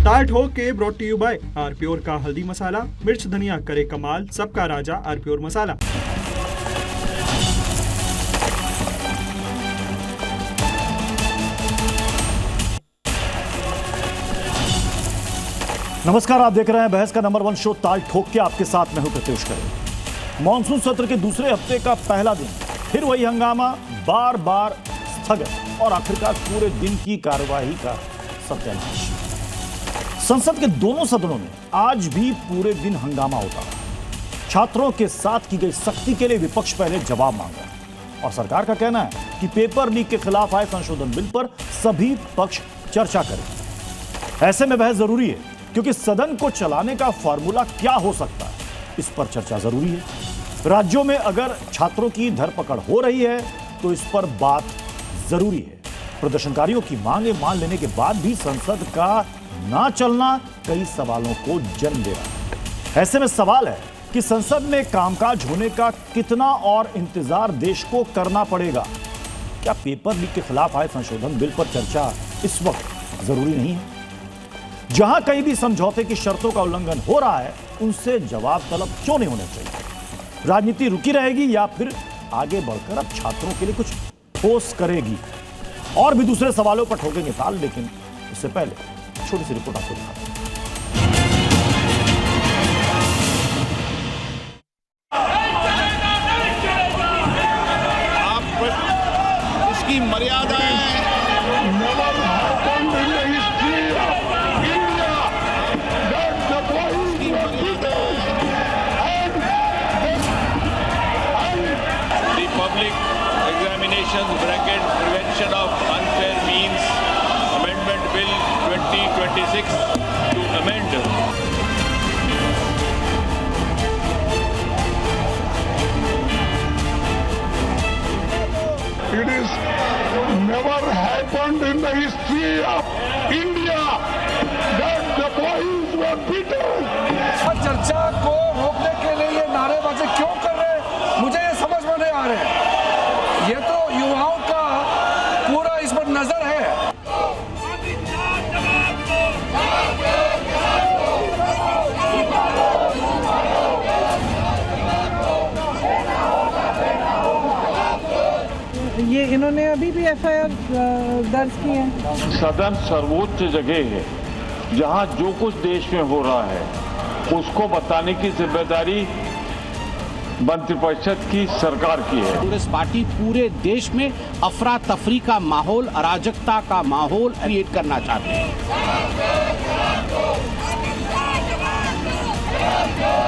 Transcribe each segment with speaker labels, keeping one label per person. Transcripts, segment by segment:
Speaker 1: ताल Thok Ke brought to you by R pure का हल्दी मसाला, मिर्च धनिया करे कमाल, सबका राजा आर प्योर मसाला।
Speaker 2: नमस्कार, आप देख रहे हैं बहस का नंबर 1 शो ताल ठोक के। आपके साथ मैं हूं प्रत्युष करे। मॉनसून सत्र के दूसरे हफ्ते का पहला दिन, फिर वही हंगामा, बार बार स्थगित और आखिरकार पूरे दिन की कार्यवाही का सत्यानाश। संसद के दोनों सदनों में आज भी पूरे दिन हंगामा होता है। छात्रों के साथ की गई सख्ती के लिए विपक्ष पहले जवाब मांगा और सरकार का कहना है कि पेपर लीक के खिलाफ आए संशोधन बिल पर सभी पक्ष चर्चा करें। ऐसे में बहस जरूरी है क्योंकि सदन को चलाने का फॉर्मूला क्या हो सकता है, इस पर चर्चा जरूरी है। राज्यों में अगर छात्रों की धरपकड़ हो रही है तो इस पर बात जरूरी है। प्रदर्शनकारियों की मांगे मान लेने के बाद भी संसद का ना चलना कई सवालों को जन्म दे रहा है। ऐसे में सवाल है कि संसद में कामकाज होने का कितना और इंतजार देश को करना पड़ेगा। क्या पेपर लीक के खिलाफ आए संशोधन बिल पर चर्चा इस वक्त जरूरी नहीं है? जहां कहीं भी समझौते की शर्तों का उल्लंघन हो रहा है, उनसे जवाब तलब क्यों नहीं होने चाहिए? राजनीति रुकी रहेगी या फिर आगे बढ़कर अब छात्रों के लिए कुछ ठोस करेगी? और भी दूसरे सवालों पर ठोकेंगे ताल, लेकिन उससे पहले छोटी सी रिपोर्ट आपको दिखाते हैं।
Speaker 3: आप इसकी मर्यादा Bracket Prevention of Unfair Means Amendment Bill 2026 to amend.
Speaker 4: It is never happened in the history of India that the boys were beaten.
Speaker 5: चर्चा को रोकने के लिए ये नारेबाजी क्यों कर रहे हैं, मुझे ये समझ में नहीं आ रहे हैं। ये तो युवाओं का पूरा इस पर नजर है।
Speaker 6: ये इन्होंने अभी भी एफआईआर दर्ज की है।
Speaker 7: सदन सर्वोच्च जगह है जहां जो कुछ देश में हो रहा है उसको बताने की जिम्मेदारी मंत्रिपरिषद की सरकार की है।
Speaker 8: कांग्रेस पार्टी पूरे देश में अफरा तफरी का माहौल, अराजकता का माहौल क्रिएट करना चाहते हैं।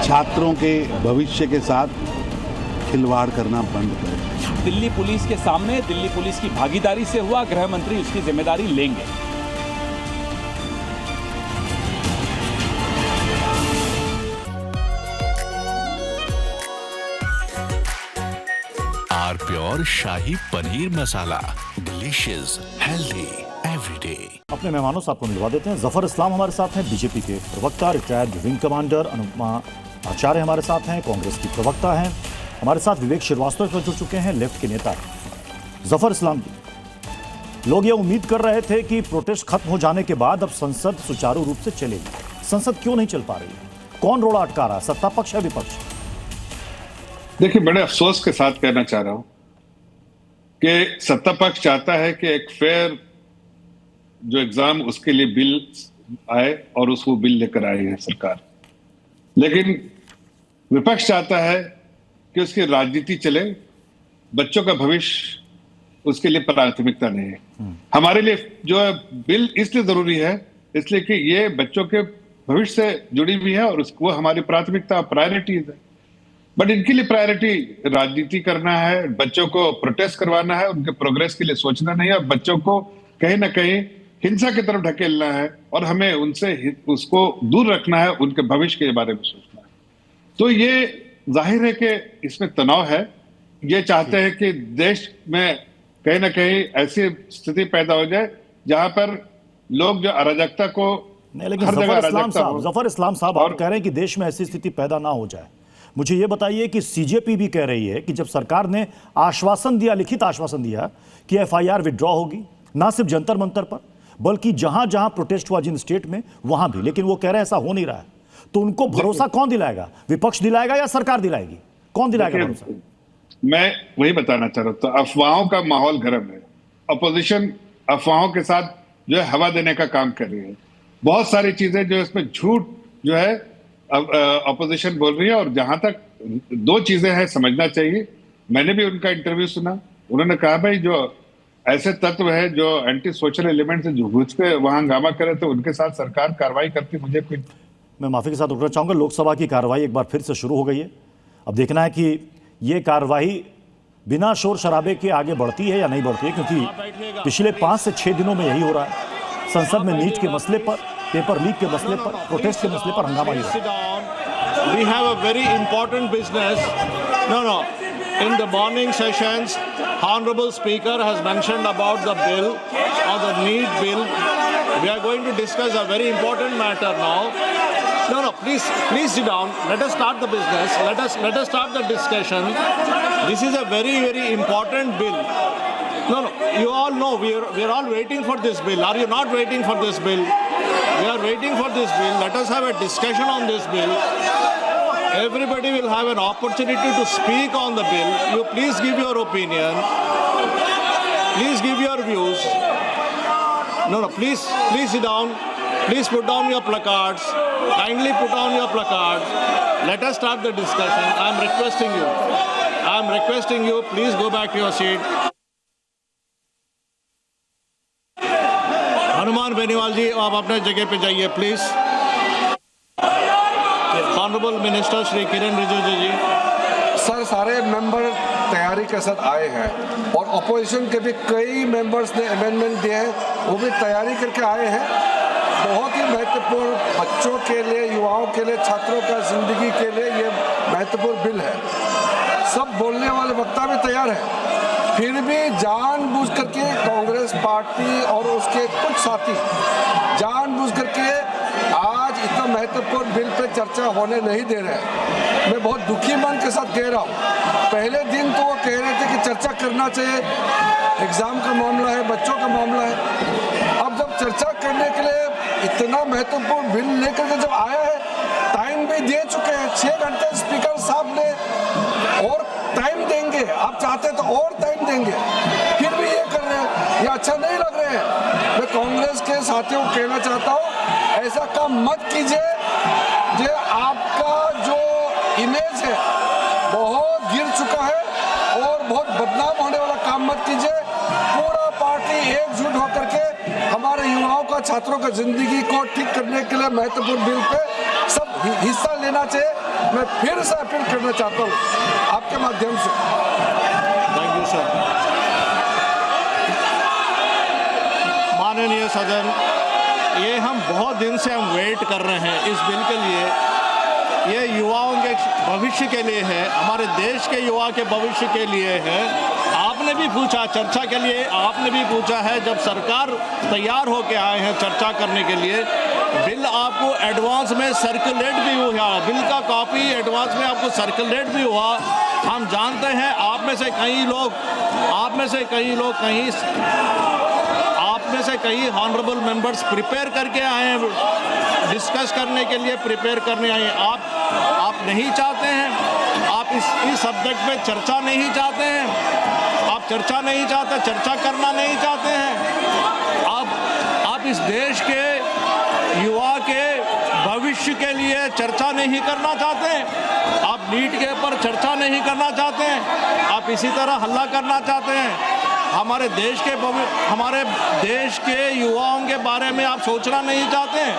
Speaker 9: छात्रों के भविष्य के साथ खिलवाड़ करना बंद करें।
Speaker 10: दिल्ली पुलिस के सामने दिल्ली पुलिस की भागीदारी से हुआ, गृह मंत्री उसकी जिम्मेदारी लेंगे।
Speaker 11: R pure shahi paneer masala, delicious, healthy everyday.
Speaker 2: अपने मेहमानों से आपको मिलवा देते हैं। जफर इस्लाम हमारे साथ हैं, बीजेपी के प्रवक्ता, रिटायर्ड विंग कमांडर। अनुपमा आचार्य हमारे साथ हैं, कांग्रेस की प्रवक्ता हैं। हमारे साथ विवेक श्रीवास्तव जुड़ चुके हैं, लेफ्ट के नेता हैं। जफर इस्लाम जी, लोग ये उम्मीद कर रहे थे कि प्रोटेस्ट खत्म हो जाने के बाद अब संसद सुचारू रूप से चलेगी। संसद क्यों नहीं चल पा रही है? कौन रोड़ा अटका रहा है, सत्ता पक्ष या विपक्ष?
Speaker 4: देखिए, बड़े अफसोस के साथ कहना चाह रहा हूं कि सत्ता पक्ष चाहता है कि एक फेयर जो एग्जाम उसके लिए बिल आए और उसको बिल लेकर आई है सरकार, लेकिन विपक्ष चाहता है कि उसकी राजनीति चले, बच्चों का भविष्य उसके लिए प्राथमिकता नहीं है। हमारे लिए जो है बिल इसलिए जरूरी है इसलिए कि ये बच्चों के भविष्य से जुड़ी हुई है और वो हमारी प्राथमिकता, प्रायोरिटीज है। बट इनके लिए प्रायोरिटी राजनीति करना है, बच्चों को प्रोटेस्ट करवाना है, उनके प्रोग्रेस के लिए सोचना नहीं है, बच्चों को कहीं ना कहीं हिंसा की तरफ ढकेलना है और हमें उनसे उसको दूर रखना है, उनके भविष्य के बारे में सोचना है। तो ये जाहिर है कि इसमें तनाव है। ये चाहते हैं कि देश में कहीं ना कहीं ऐसी स्थिति पैदा हो जाए जहां पर लोग जो अराजकता को
Speaker 2: नहीं, लेकिन जफर इस्लाम साहब आप कह रहे हैं कि देश में ऐसी स्थिति पैदा ना हो जाए। मुझे ये बताइए कि सीजेपी भी कह रही है कि जब सरकार ने आश्वासन दिया, लिखित आश्वासन दिया कि एफआईआर विड्रॉ होगी, ना सिर्फ जंतर मंतर पर बल्कि जहां जहां प्रोटेस्ट हुआ जिन स्टेट में वहां भी। लेकिन वो कह रहे हैं ऐसा हो नहीं रहा है, तो उनको भरोसा कौन दिलाएगा? विपक्ष दिलाएगा या सरकार दिलाएगी? कौन दिलाएगा भरोसा?
Speaker 4: मैं वही बताना चाह रहा था, अफवाहों का माहौल गर्म है। अपोजिशन अफवाहों के साथ जो है हवा देने का काम कर रही है। बहुत सारी चीजें जो इसमें झूठ जो है अपोजिशन बोल रही है। और जहां तक दो चीजें हैं समझना चाहिए, मैंने भी उनका इंटरव्यू सुना, उन्होंने कहा भाई जो ऐसे तत्व है जो एंटी सोशल एलिमेंट से घुस के वहां हंगामा करे तो उनके साथ सरकार कार्रवाई करती। मुझे कोई,
Speaker 2: मैं माफी के साथ रुकना चाहूंगा। लोकसभा की कार्रवाई एक बार फिर से शुरू हो गई है। अब देखना है कि ये कार्रवाई बिना शोर शराबे के आगे बढ़ती है या नहीं बढ़ती है, क्योंकि पिछले 5 से 6 दिनों में यही हो रहा है। संसद में नीट के मसले पर, पेपर लीक के मसले पर, प्रोटेस्ट के मसले पर हंगामा ही हो रहा है।
Speaker 12: We have a very important business. No. In the morning sessions, Honorable Speaker has mentioned about the bill or the NEET bill. We are going to discuss a very important matter now. No. Please sit down. Let us start the business. Let us start the discussion. This is a very, very important bill. No. You all know we are all waiting for this bill. Are you not waiting for this bill? We are waiting for this bill. Let us have a discussion on this bill. Everybody will have an opportunity to speak on the bill. You please give your opinion. Please give your views. No. Please sit down. Please put down your placards. Kindly put down your placards. Let us start the discussion. I am requesting you. Please go back to your seat. Hanuman Beniwal जी, आप अपने जगह पे जाइए please. Honourable minister Shri Kiran Rijiju ji.
Speaker 5: Sir, सारे member तैयारी के साथ आए हैं और अपोजिशन के भी कई मेंबर्स ने अमेंडमेंट दिए हैं, वो भी तैयारी करके आए हैं। बहुत ही महत्वपूर्ण, बच्चों के लिए, युवाओं के लिए, छात्रों का जिंदगी के लिए ये महत्वपूर्ण बिल है। सब बोलने वाले वक्ता भी तैयार हैं, फिर भी जानबूझ करके कांग्रेस पार्टी और उसके कुछ साथी जानबूझ करके आज इतना महत्वपूर्ण बिल पे चर्चा होने नहीं दे रहे हैं। मैं बहुत दुखी मन के साथ कह रहा हूँ। पहले दिन तो वो कह रहे थे कि चर्चा करना चाहिए, एग्जाम का मामला है, बच्चों का मामला है। अब जब चर्चा करने के लिए इतना महत्वपूर्ण बिल लेकर के जब आया है, टाइम भी दे चुके हैं 6 घंटे स्पीकर साहब ने, और टाइम देंगे, आप चाहते तो और टाइम देंगे, फिर भी ये कर रहे हैं, ये अच्छा नहीं लग रहे हैं। मैं कांग्रेस के साथियों को कहना चाहता हूँ, ऐसा काम मत कीजिए। ये आपका जो इमेज है बहुत गिर चुका है और बहुत बदनाम होने वाला काम मत कीजिए। पूरा पार्टी एकजुट होकर के हमारे युवाओं का, छात्रों का जिंदगी को ठीक करने के लिए महत्वपूर्ण बिल पे सब हिस्सा लेना चाहिए। मैं फिर से अपील करना चाहता हूँ आपके माध्यम से।
Speaker 12: Thank you sir. माननीय सदन, ये हम बहुत दिन से हम वेट कर रहे हैं इस बिल के लिए। ये युवाओं के भविष्य के लिए है, हमारे देश के युवा के भविष्य के लिए है। आपने भी पूछा चर्चा के लिए, आपने भी पूछा है, जब सरकार तैयार होके आए हैं चर्चा करने के लिए, बिल आपको एडवांस में सर्कुलेट भी हुआ, बिल का कॉपी एडवांस में आपको सर्कुलेट भी हुआ। हम जानते हैं आप में से कई ऑनरेबल मेंबर्स प्रिपेयर करके आए हैं, डिस्कस करने के लिए प्रिपेयर करने आए हैं। आप नहीं चाहते हैं, आप इस सब्जेक्ट पे चर्चा नहीं चाहते हैं, आप चर्चा नहीं चाहते, चर्चा करना नहीं चाहते हैं। आप इस देश के युवा के भविष्य के लिए चर्चा नहीं करना चाहते हैं, आप नीट के ऊपर चर्चा नहीं करना चाहते हैं, आप इसी तरह हल्ला करना चाहते हैं। हमारे देश के युवाओं के बारे में आप सोचना नहीं चाहते हैं,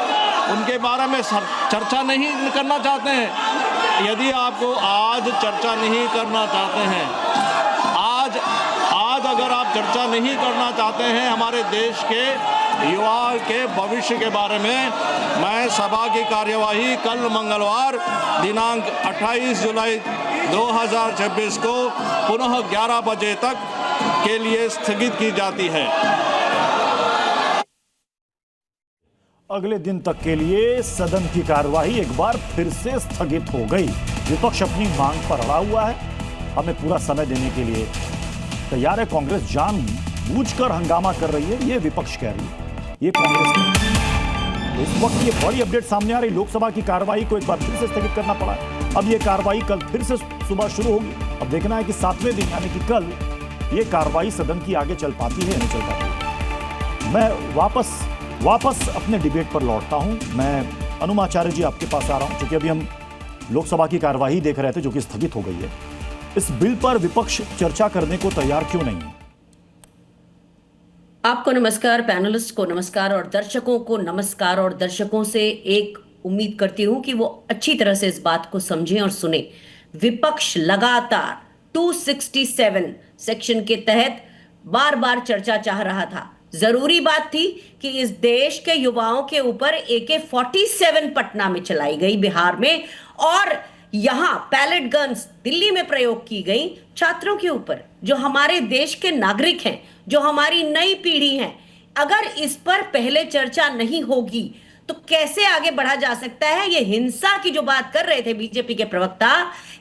Speaker 12: उनके बारे में चर्चा नहीं करना चाहते हैं। यदि आपको आज चर्चा नहीं करना चाहते हैं, आज अगर आप चर्चा नहीं करना चाहते हैं हमारे देश के युवा के भविष्य के बारे में, मैं सभा की कार्यवाही कल मंगलवार दिनांक 28 जुलाई 2026 को पुनः 11 बजे तक के लिए स्थगित की जाती है।
Speaker 2: अगले दिन तक के लिए सदन की कार्यवाही एक बार फिर से स्थगित हो गई। विपक्ष अपनी मांग पर अड़ा हुआ है, हमें पूरा समय देने के लिए तैयार है। कांग्रेस जानबूझकर हंगामा कर रही है, ये विपक्ष कह रही है। ये कांग्रेस की। तो इस वक्त ये बड़ी अपडेट सामने आ रही, लोकसभा की कार्रवाई को एक बार फिर से स्थगित करना पड़ा। अब ये कार्रवाई कल फिर से सुबह शुरू होगी। अब देखना है कि 7वें दिन यानी कि कल ये कार्रवाई सदन की आगे चल पाती है या नहीं चल पाती। मैं वापस अपने डिबेट पर लौटता हूं। मैं अनुमाचार्य जी आपके पास आ रहा हूं, क्योंकि अभी हम लोकसभा की कार्यवाही देख रहे थे जो कि स्थगित हो गई है। इस बिल पर विपक्ष चर्चा करने को तैयार क्यों नहीं है?
Speaker 13: आपको नमस्कार, पैनलिस्ट को नमस्कार और दर्शकों को नमस्कार। और दर्शकों से एक उम्मीद करती हूं कि वो अच्छी तरह से इस बात को समझें और सुने। विपक्ष लगातार 267 सेक्शन के तहत बार बार चर्चा चाह रहा था। जरूरी बात थी कि इस देश के युवाओं के ऊपर AK-47 पटना में चलाई गई, बिहार में, और यहां पैलेट गन्स दिल्ली में प्रयोग की गई छात्रों के ऊपर, जो हमारे देश के नागरिक हैं, जो हमारी नई पीढ़ी है। अगर इस पर पहले चर्चा नहीं होगी तो कैसे आगे बढ़ा जा सकता है? ये हिंसा की जो बात कर रहे थे बीजेपी के प्रवक्ता,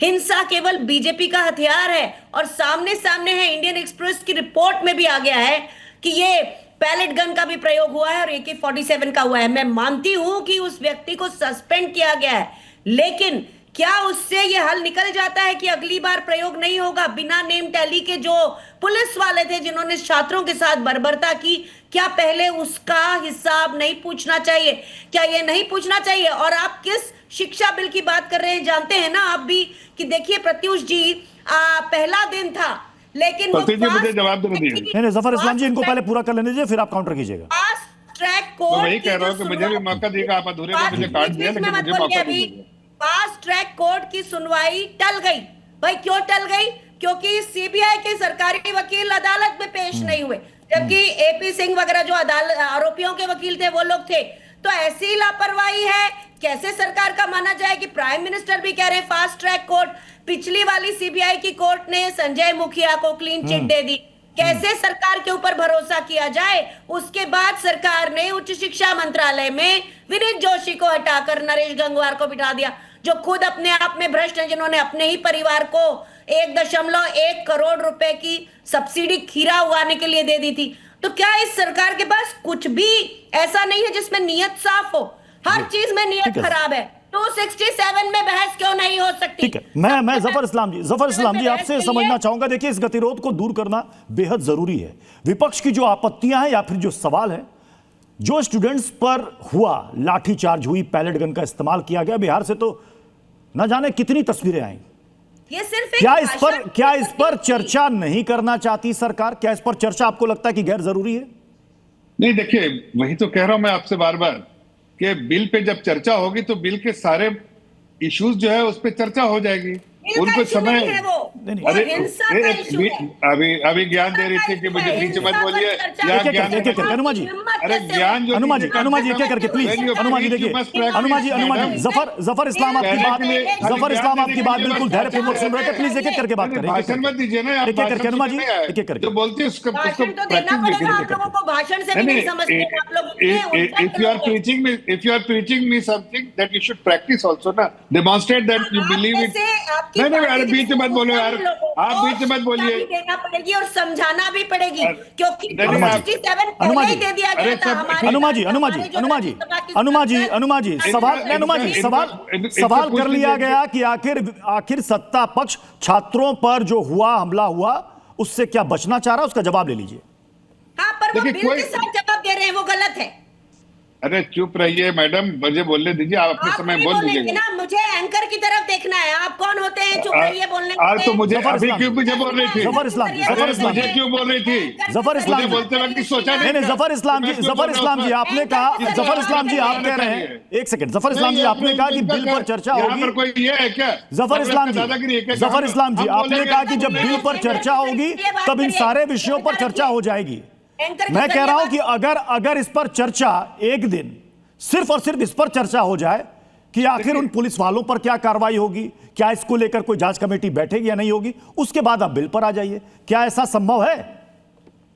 Speaker 13: हिंसा केवल बीजेपी का हथियार है और सामने सामने है। इंडियन एक्सप्रेस की रिपोर्ट में भी आ गया है कि ये पैलेट गन का भी प्रयोग हुआ है और AK-47 का हुआ है। मैं मानती हूं कि उस व्यक्ति को सस्पेंड किया गया है, लेकिन क्या उससे यह हल निकल जाता है कि अगली बार प्रयोग नहीं होगा? बिना नेम टैली के जो पुलिस वाले थे जिन्होंने छात्रों के साथ बर्बरता की, क्या पहले उसका हिसाब नहीं पूछना चाहिए? क्या यह नहीं पूछना चाहिए? और आप किस शिक्षा बिल की बात कर रहे हैं जानते हैं ना आप भी, कि देखिए प्रत्युष जी, पहला दिन था, लेकिन
Speaker 4: मुझे जवाब देने दीजिए।
Speaker 2: नहीं, जफर इस्लाम जी, इनको पहले पूरा कर लेने दीजिए, फिर आप काउंटर कीजिएगा।
Speaker 13: फास्ट ट्रैक कोर्ट,
Speaker 4: वही कह रहा हूं कि मुझे भी मौका देगा। आप अधूरे में मुझे काट दिया, लेकिन मुझे मौका दीजिए।
Speaker 13: फास्ट ट्रैक कोर्ट की सुनवाई टल गई। भाई क्यों टल गई? क्योंकि सीबीआई के सरकारी वकील अदालत में पेश नहीं हुए, जबकि AP सिंह वगैरह जो आरोपियों के वकील थे वो लोग थे। तो ऐसी लापरवाही है, कैसे सरकार का माना जाए कि प्राइम मिनिस्टर भी कह रहे हैं फास्ट ट्रैक कोर्ट। पिछली वाली सीबीआई की कोर्ट ने संजय मुखिया को क्लीन चिट दे दी। कैसे सरकार के ऊपर भरोसा किया जाए? उसके बाद सरकार ने उच्च शिक्षा मंत्रालय में विनीत जोशी को हटाकर नरेश गंगवार को बिठा दिया, जो खुद अपने आप में भ्रष्ट हैं, जिन्होंने अपने ही परिवार को 1.1 करोड़ रुपए की सब्सिडी खीरा उगाने के लिए दे दी थी। तो क्या इस सरकार के पास कुछ भी ऐसा नहीं है जिसमें नीयत साफ हो? हर चीज में नीयत खराब है। 267 में बहस क्यों नहीं हो सकती?
Speaker 2: ठीक है, मैं जफर इस्लाम जी आपसे समझना चाहूंगा। देखिए, इस गतिरोध को दूर करना बेहद जरूरी है। विपक्ष की जो आपत्तियां हैं या फिर जो सवाल है, जो स्टूडेंट्स पर हुआ, लाठीचार्ज हुई, पैलेट गन का इस्तेमाल किया गया, बिहार से तो न जाने कितनी तस्वीरें आई।
Speaker 13: ये सिर्फ
Speaker 2: क्या इस पर चर्चा नहीं करना चाहती सरकार? क्या इस पर चर्चा आपको लगता है कि गैर जरूरी है?
Speaker 4: नहीं, देखिए, वही तो कह रहा हूं मैं आपसे बार बार कि बिल पे जब चर्चा होगी तो बिल के सारे इश्यूज जो है उस पे चर्चा हो जाएगी। उनको समय, अरे अभी ज्ञान दे रही थी कि मुझे बीच मत बोलिए।
Speaker 2: अनुमा जी,
Speaker 4: अरे ज्ञान जो
Speaker 2: अनुमा जी क्या करके प्लीज, अनुमा जी देखिए, अनुमा जी जफर इस्लाम आपकी बात बिल्कुल धैर्यपूर्वक सुन रहे थे। प्लीज एक एक करके बात करें।
Speaker 4: भाषण मत दीजिए ना,
Speaker 2: एक एक करके अनुमा जी, एक एक करके
Speaker 4: जो बोलते हैं उसको
Speaker 13: भाषण से भी नहीं समझते आप लोग।
Speaker 4: If you are preaching me something that you should practice also ना, demonstrate that you believe it। नहीं, अरे बीच में मत बोलो यार, आप बीच में मत बोलिए।
Speaker 13: देना पड़ेगी और समझाना भी पड़ेगी, क्योंकि
Speaker 2: अनुमा जी, सवाल कर लिया गया कि आखिर सत्ता पक्ष छात्रों पर जो हमला हुआ उससे क्या बचना चाह रहा है, उसका जवाब ले लीजिए।
Speaker 13: हाँ, पर वो बिल के साथ जवाब दे रहे हैं, वो गलत है।
Speaker 4: अरे चुप रहिए मैडम, मुझे बोलने दीजिए। आप अपने समय बोल दीजिएगा
Speaker 13: ना, मुझे एंकर की तरफ देखना है। आप कौन होते हैं चुप रहिए बोलने?
Speaker 4: आज तो मुझे अभी क्यों मुझे बोल रही थी?
Speaker 2: जफर इस्लाम
Speaker 4: मुझे क्यों बोल रही थी?
Speaker 2: जफर इस्लाम
Speaker 4: बोलते वक्त सोचा
Speaker 2: नहीं, जफर इस्लाम जी आपने कहा, जफर इस्लाम जी आप कह रहे हैं, एक सेकंड, जफर इस्लाम जी आपने कहा कि बिल पर चर्चा होगी।
Speaker 4: कोई ये है क्या?
Speaker 2: जफर इस्लाम जी आपने कहा कि जब बिल पर चर्चा होगी तब इन सारे विषयों पर चर्चा हो जाएगी। मैं कह रहा हूं कि अगर इस पर चर्चा एक दिन सिर्फ और सिर्फ इस पर चर्चा हो जाए कि आखिर उन पुलिस वालों पर क्या कार्रवाई होगी, क्या इसको लेकर कोई जांच कमेटी बैठेगी या नहीं होगी, उसके बाद आप बिल पर आ जाइए, क्या ऐसा संभव है?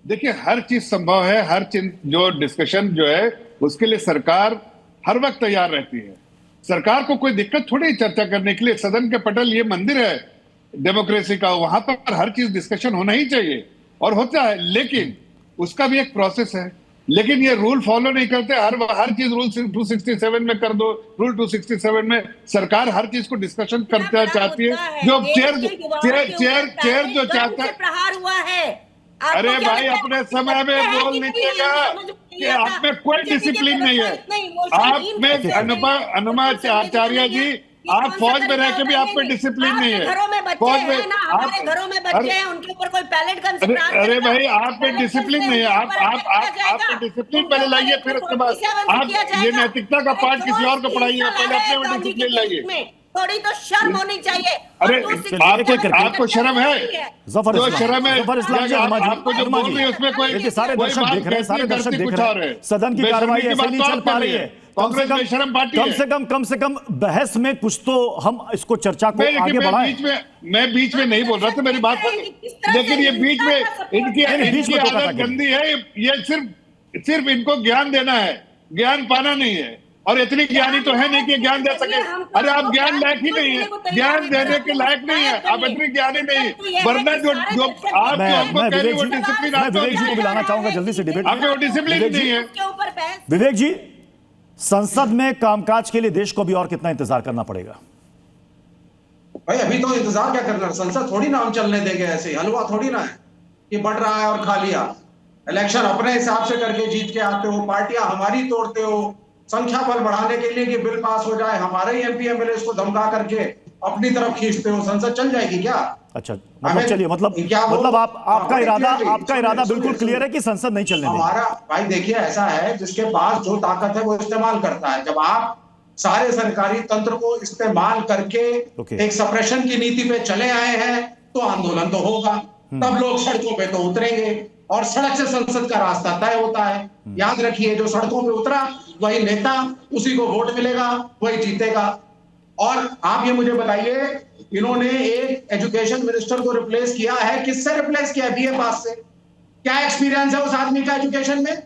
Speaker 4: देखिए, हर चीज संभव है। हर जो डिस्कशन जो है उसके लिए सरकार हर वक्त तैयार रहती है। सरकार को कोई दिक्कत थोड़ी चर्चा करने के लिए। सदन के पटल ये मंदिर है डेमोक्रेसी का, वहां पर हर चीज डिस्कशन होना ही चाहिए और होता है, लेकिन उसका भी एक प्रोसेस है। लेकिन ये रूल फॉलो नहीं करते। हर चीज रूल 267 में कर दो। रूल 267 में सरकार हर चीज को डिस्कशन करना चाहती है। जो चेयर जो चाहता है,
Speaker 13: प्रहार हुआ है।
Speaker 4: अरे भाई अपने समय में बोल लीजिएगा कि आप में कोई डिसिप्लिन नहीं है। आप में अनुमा आचार्य जी, आप फौज में रह के भी आप में डिसिप्लिन नहीं है।
Speaker 13: घरों में बच्चे हैं ना, हमारे घरों में बच्चे हैं, उनके ऊपर कोई पैलेट गन से प्रहार
Speaker 4: अरे
Speaker 13: करता है।
Speaker 4: भाई आप में डिसिप्लिन नहीं है। आप डिसिप्लिन पहले लाइए, फिर उसके बाद आप ये नैतिकता का पाठ किसी और को पढ़ाइए। पहले अपने में डिसिप्लिन लाइए।
Speaker 13: थोड़ी तो शर्म होनी चाहिए।
Speaker 4: अरे आपको शर्म है?
Speaker 2: जफर
Speaker 4: जो शर्म है,
Speaker 2: जफर इस्लाम जी,
Speaker 4: आपको जो बोल रही है उसमें कोई
Speaker 2: देखिए, सारे दर्शक देख रहे हैं, सारे दर्शक देख रहे हैं, सदन की कार्रवाई ऐसे नहीं चल पा रही है। कम से कम बहस में कुछ तो हम इसको चर्चा को आगे बढ़ाएं।
Speaker 4: मैं बीच में नहीं बोल रहा था, मेरी बात लेकिन ये बीच में इनकी आदत गंदी है। ये सिर्फ इनको ज्ञान देना है, ज्ञान पाना नहीं है। और इतनी ज्ञानी तो है नहीं कि ज्ञान दे सके। अरे आप ज्ञान लायक ही नहीं है, ज्ञान देने के लायक नहीं है, आप इतनी ज्ञानी नहीं। वरना जो आप हमको कह रहे हो डिसिप्लिन,
Speaker 2: मैं विवेक जी को बुलाना चाहूंगा जल्दी से डिबेट।
Speaker 4: आपको डिसिप्लिन नहीं है।
Speaker 2: विवेक जी, संसद में कामकाज के लिए देश को भी और कितना इंतजार करना पड़ेगा?
Speaker 14: भाई अभी तो इंतजार क्या करना, संसद थोड़ी ना हम चलने देंगे ऐसे ही, हलवा थोड़ी ना है कि बढ़ रहा है और खा लिया। इलेक्शन अपने हिसाब से करके जीत के आते हो, पार्टियां हमारी तोड़ते हो, संख्या बल बढ़ाने के लिए कि बिल पास हो जाए, हमारे ही एमपी एमएलए को धमका करके अपनी तरफ खींचते हो। संसद चल जाएगी क्या?
Speaker 2: अच्छा, मतलब चलिए, मतलब आपका इरादा बिल्कुल क्लियर है कि संसद नहीं चलने देंगे।
Speaker 14: हमारा भाई देखिए ऐसा है, जिसके पास जो ताकत है वो इस्तेमाल करता है। जब आप सारे सरकारी तंत्र को इस्तेमाल करके एक सप्रेशन की नीति पे चले आए हैं तो आंदोलन तो होगा, तब लोग सड़कों पे तो उतरेंगे और सड़क से संसद का रास्ता तय होता है। याद रखिए, जो सड़कों पे उतरा वही नेता, उसी को वोट मिलेगा, वही जीतेगा। और आप ये मुझे बताइए, इन्होंने एक एजुकेशन मिनिस्टर को रिप्लेस किया है, किससे रिप्लेस किया है? बीए पास से। क्या एक्सपीरियंस है उस आदमी का एजुकेशन में?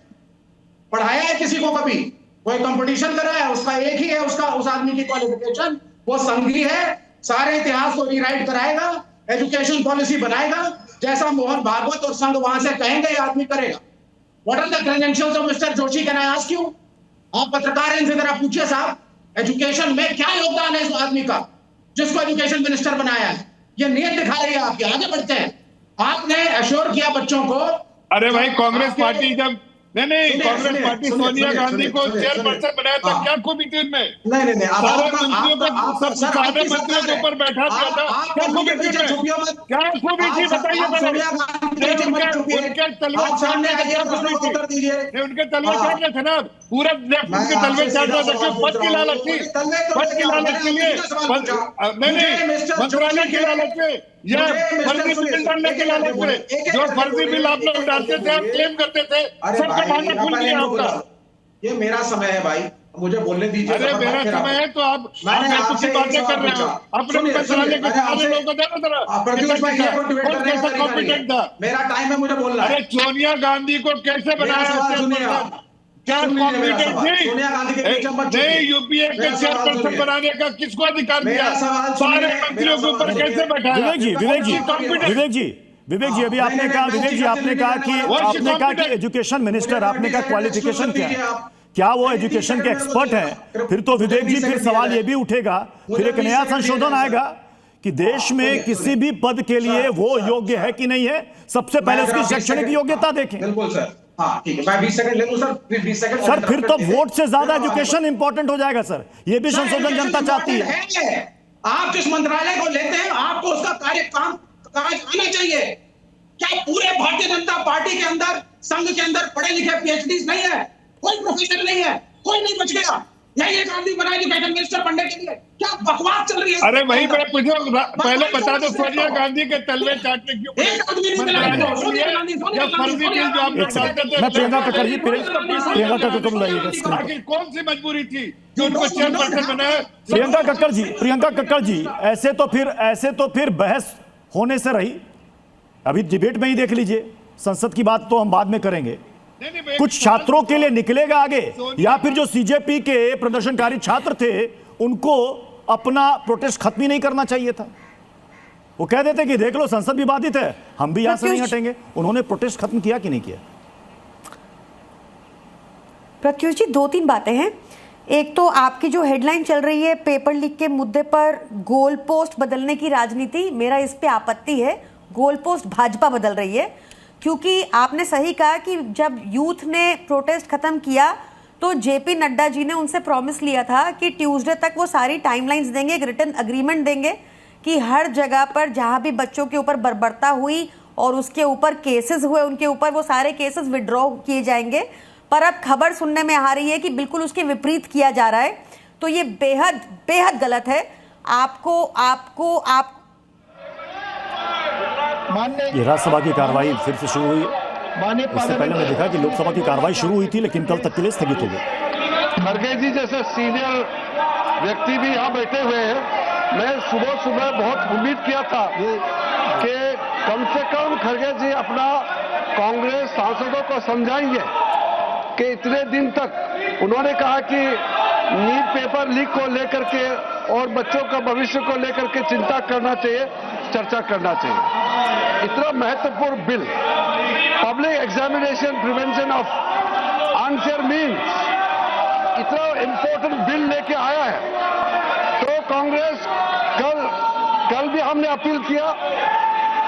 Speaker 14: पढ़ाया है किसी को कभी? कोई कंपटीशन कराया है? उसका एक ही है उसका, उस आदमी की क्वालिफिकेशन, वो संघी है, सारे इतिहास को रीराइट कराएगा, एजुकेशन पॉलिसी बनाएगा, जैसा मोहन भागवत और संघ वहां से कहेंगे ये आदमी करेगा। What are the credentials of mister Joshi, can I ask you? आप पत्रकार हैं, इनसे जरा पूछिए साहब, एजुकेशन में क्या योगदान है इस आदमी का जिसको एजुकेशन मिनिस्टर बनाया है? ये नीयत दिखा रही है आपकी। आगे बढ़ते हैं। आपने एश्योर किया बच्चों को।
Speaker 4: अरे भाई कांग्रेस पार्टी जब नहीं कांग्रेस पार्टी सोनिया गांधी को चेयरपर्सन बनाया था, क्या खूबी थी उनमें?
Speaker 14: नहीं
Speaker 4: सारे मंत्रियों के ऊपर बैठा दिया था, क्या खूबी थी? क्या खूबी थी बताइए। उनके तलवे चाटने थे ना, पूरा उनके तलवे चाटना था। पद की लालच थी, पद की लालच के लिए नहीं, मंत्रालय की लालच में, यह फर्जी बिल डालने के लालच में, जो फर्जी बिल आप लोग डालते थे, आप क्लेम करते थे, सबका भाना खुल गया आपका।
Speaker 14: ये मेरा समय है भाई, मुझे बोलने दीजिए।
Speaker 4: अरे मेरा समय है तो आप कुछ बातें कर रहे हो अपने मंत्रालय के सारे लोगों को देना जरा। कॉम्पिटेंट था,
Speaker 14: मेरा टाइम है, मुझे बोलना।
Speaker 4: अरे सोनिया गांधी को कैसे बनाया? क्या कॉम्पिटेंट थी? नहीं, यूपीए के चेयरपर्सन बनाने का किसको अधिकार दिया? सारे मंत्रियों के ऊपर कैसे बैठाया?
Speaker 2: विवेक जी, अभी आपने कहा कि एजुकेशन मिनिस्टर, आपने कहा क्वालिफिकेशन क्या है? क्या वो एजुकेशन के एक्सपर्ट हैं? फिर तो विवेक जी, फिर सवाल ये भी उठेगा, फिर एक नया संशोधन आएगा कि देश में किसी भी पद के लिए वो योग्य है कि नहीं है। सबसे पहले उसकी शैक्षणिक योग्यता देखें।
Speaker 14: बिल्कुल सर, हाँ ठीक है, मैं 20 सेकंड ले लूं सर, फिर 20 सेकंड।
Speaker 2: सर फिर तो वोट से ज्यादा एजुकेशन इंपॉर्टेंट हो जाएगा सर, ये भी संशोधन जनता चाहती है।
Speaker 14: आप जिस मंत्रालय को लेते हैं, आपको उसका काज आना चाहिए। क्या पूरे भारतीय जनता पार्टी के अंदर, संघ के अंदर पढ़े लिखे पीएचडी नहीं है? कोई प्रोफेसर नहीं है, कोई नहीं बच गया। यही एक आदमी बना एजुकेशन मिनिस्टर बनने के लिए। क्या बकवास चल रही है?
Speaker 4: अरे वही मैं पूछो, पहले बता दो सोनिया गांधी के तलवे चाटने क्यों?
Speaker 14: एक आदमी नहीं मिला।
Speaker 2: मैं प्रियंका कक्कर बुलाइएगा।
Speaker 4: कौन सी मजबूरी थी जो उनको चेयरपर्सन बनाया?
Speaker 2: प्रियंका कक्कर जी, ऐसे तो फिर बहस होने से रही। अभी डिबेट में ही देख लीजिए, संसद की बात तो हम बाद में करेंगे। कुछ छात्रों के लिए निकलेगा आगे, या फिर जो सीजेपी के प्रदर्शनकारी छात्र थे उनको अपना प्रोटेस्ट खत्म ही नहीं करना चाहिए था। वो कह देते कि देख लो संसद भी बाधित है, हम भी यहां से नहीं हटेंगे। उन्होंने प्रोटेस्ट खत्म किया कि नहीं किया?
Speaker 15: प्रत्युष जी, 2-3 बातें हैं। एक तो आपकी जो हेडलाइन चल रही है पेपर लीक के मुद्दे पर, गोल पोस्ट बदलने की राजनीति, मेरा इस पे आपत्ति है। गोल पोस्ट भाजपा बदल रही है, क्योंकि आपने सही कहा कि जब यूथ ने प्रोटेस्ट खत्म किया तो जेपी नड्डा जी ने उनसे प्रॉमिस लिया था कि ट्यूसडे तक वो सारी टाइमलाइंस देंगे, एक रिटन अग्रीमेंट देंगे कि हर जगह पर जहां भी बच्चों के ऊपर बर्बरता हुई और उसके ऊपर केसेस हुए, उनके ऊपर वो सारे केसेस विड्रॉ किए जाएंगे। पर अब खबर सुनने में आ रही है कि बिल्कुल उसके विपरीत किया जा रहा है, तो ये बेहद बेहद गलत है।
Speaker 2: ये राज्यसभा की कार्रवाई फिर से शुरू हुई। इससे पहले मैं देखा कि लोकसभा की कार्रवाई शुरू हुई थी, लेकिन कल तक के लिए स्थगित हो गई।
Speaker 5: खड़गे जी जैसे सीनियर व्यक्ति भी यहाँ बैठे हुए हैं। मैं सुबह सुबह बहुत उम्मीद किया था कि कम से कम खड़गे जी अपना कांग्रेस सांसदों को समझाएंगे कि इतने दिन तक उन्होंने कहा कि नीट पेपर लीक को लेकर के और बच्चों का भविष्य को लेकर के चिंता करना चाहिए, चर्चा करना चाहिए। इतना महत्वपूर्ण bill, public examination prevention of unfair means, इतना इंपॉर्टेंट बिल लेके आया है। तो कांग्रेस कल भी हमने अपील किया,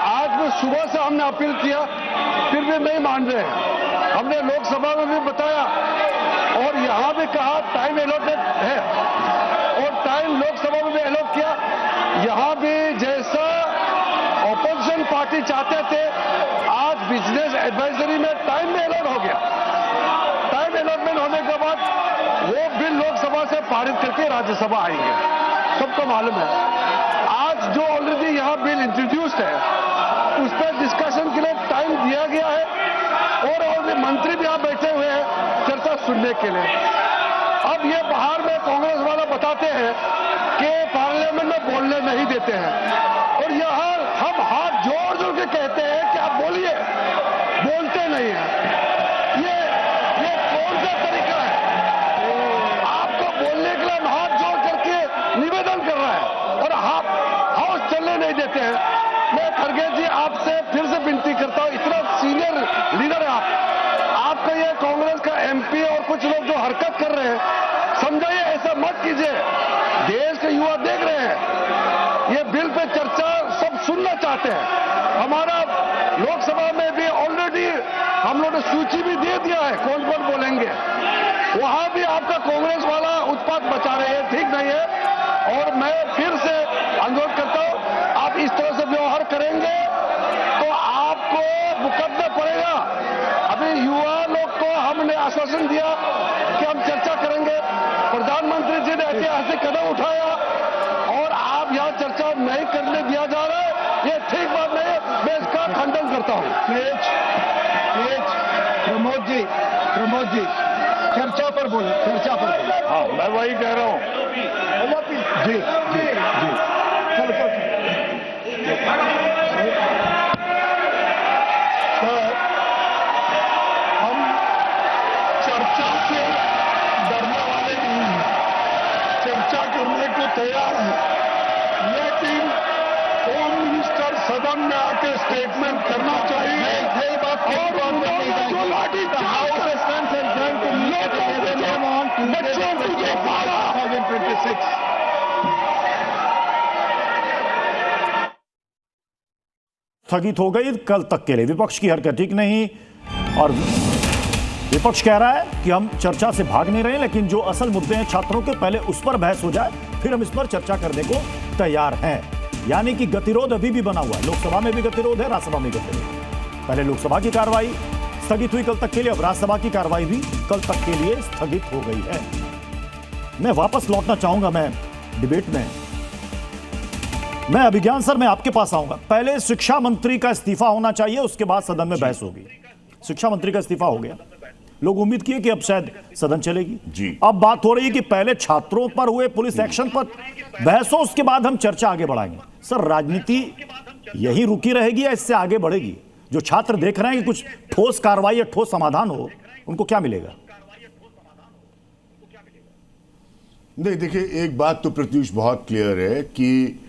Speaker 5: आज भी सुबह से हमने अपील किया, फिर भी नहीं मान रहे हैं। हमने लोकसभा में भी बताया और यहां भी कहा टाइम एलोकेट है, और टाइम लोकसभा में भी एलोट किया। यहां भी जैसा ऑपोजिशन पार्टी चाहते थे, आज बिजनेस एडवाइजरी में टाइम में एलोट हो गया। टाइम एलोटमेंट होने के बाद वो बिल लोकसभा से पारित करके राज्यसभा आएंगे, सबको मालूम है। आज जो ऑलरेडी यहाँ बिल इंट्रोड्यूस्ड है उस पर डिस्कशन के लिए टाइम दिया गया है, और मंत्री भी यहाँ बैठे हुए हैं चर्चा सुनने के लिए। अब ये बाहर में कांग्रेस वाला बताते हैं कि पार्लियामेंट में बोलने नहीं देते हैं, और यहाँ हम हाथ जोड़ जोड़ के कहते हैं कि आप बोलिए, बोलते नहीं हैं। ये कौन सा तरीका है? आपको बोलने के लिए हम हाथ जोड़ करके निवेदन कर रहा है और आप हाउस चलने नहीं देते हैं। मैं खड़गे जी आपसे फिर से विनती करता हूं, इतना सीनियर लीडर है आपका ये कांग्रेस का एमपी और कुछ लोग जो हरकत कर रहे हैं, समझाइए, ऐसा मत कीजिए। देश के युवा देख रहे हैं, ये बिल पे चर्चा सब सुनना चाहते हैं। हमारा लोकसभा में भी ऑलरेडी हम लोगों ने सूची भी दे दिया है कौन कौन बोलेंगे, वहां भी आपका कांग्रेस वाला उत्पात मचा रहे हैं, ठीक नहीं है। और मैं फिर से अनुरोध करता हूं, आप इस तरह से व्यवहार करेंगे तो आपको मुकदमा पड़ेगा। अभी युवा लोग को हमने आश्वासन दिया कि हम चर्चा करेंगे, प्रधानमंत्री जी ने ऐतिहासिक कदम उठाया और आप यहाँ चर्चा नहीं करने दिया जा रहा है, ये ठीक बात नहीं है, मैं इसका खंडन करता हूँ। प्रमोद जी चर्चा पर बोले, चर्चा पर बोले।
Speaker 7: हाँ, मैं वही कह रहा हूँ।
Speaker 5: जी जी जी चल
Speaker 16: सर, हम चर्चा से डरने वाले नहीं हैं, चर्चा करने को तैयार हैं, लेकिन होम मिनिस्टर सदन में आके स्टेटमेंट करना चाहिए और उन्होंने जो लाठी बच्चों को जो मारा 2026
Speaker 2: स्थगित हो गई कल तक के लिए। विपक्ष की हरकत ठीक नहीं, और विपक्ष कह रहा है कि हम चर्चा से भाग नहीं रहे, लेकिन जो असल मुद्दे हैं छात्रों के, पहले उस पर बहस हो जाए, फिर हम इस पर चर्चा करने को तैयार हैं। यानी कि गतिरोध अभी भी बना हुआ है, लोकसभा में भी गतिरोध है, राज्यसभा में गतिरोध। पहले लोकसभा की कार्रवाई स्थगित हुई कल तक के लिए, अब राज्यसभा की कार्रवाई भी कल तक के लिए स्थगित हो गई है। मैं वापस लौटना चाहूंगा, मैं डिबेट में, मैं अभिज्ञान सर, मैं आपके पास आऊंगा। पहले शिक्षा मंत्री का इस्तीफा होना चाहिए, उसके बाद सदन में बहस होगी। शिक्षा मंत्री का इस्तीफा हो गया, लोग उम्मीद किए कि अब शायद सदन चलेगी जी। अब बात हो रही है कि पहले छात्रों पर हुए पुलिस एक्शन पर बहस हो, उसके बाद हम चर्चा आगे बढ़ाएंगे। सर, राजनीति यही रुकी रहेगी या इससे आगे बढ़ेगी? जो छात्र देख रहे हैं कि कुछ ठोस कार्रवाई या ठोस समाधान हो, उनको क्या मिलेगा?
Speaker 16: नहीं, देखिए, एक बात तो प्रत्युष बहुत क्लियर है कि